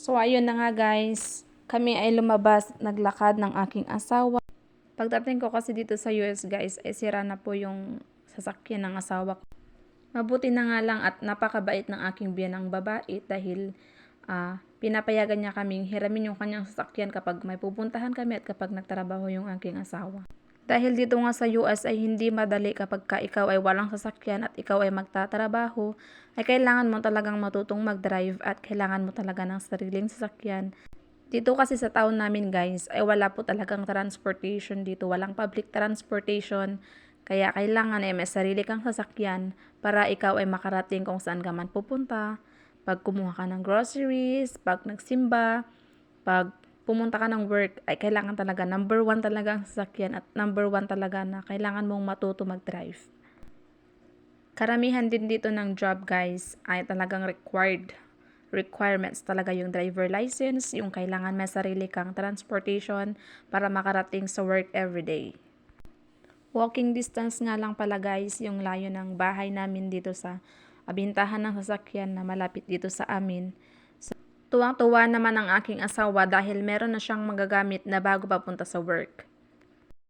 So, ayun na nga guys. Kami ay lumabas, naglakad ng aking asawa. Pagdating ko kasi dito sa US guys, ay sira na po yung sasakyan ng asawa ko. Mabuti na nga lang at napakabait ng aking biyanang babae dahil pinapayagan niya kaming hiramin yung kanyang sasakyan kapag may pupuntahan kami at kapag nagtrabaho yung aking asawa. Dahil dito nga sa US ay hindi madali kapag ikaw ay walang sasakyan at ikaw ay magtatrabaho, ay kailangan mo talagang matutong mag-drive at kailangan mo talaga ng sariling sasakyan. Dito kasi sa town namin guys, ay wala po talagang transportation dito, walang public transportation. Kaya kailangan ay may sarili kang sasakyan para ikaw ay makarating kung saan ka man pupunta. Pag kumuha ka ng groceries, pag nagsimba, pag pumunta ka ng work, ay kailangan talaga, number 1 talaga ang sasakyan at number 1 talaga na kailangan mong matuto mag-drive. Karamihan din dito ng job guys ay talagang requirements talaga yung driver license, yung kailangan may sarili kang transportation para makarating sa work everyday. Walking distance nga lang pala guys yung layo ng bahay namin dito sa bintahan ng sasakyan na malapit dito sa amin. Tuwang-tuwa naman ang aking asawa dahil meron na siyang magagamit na bago papunta sa work.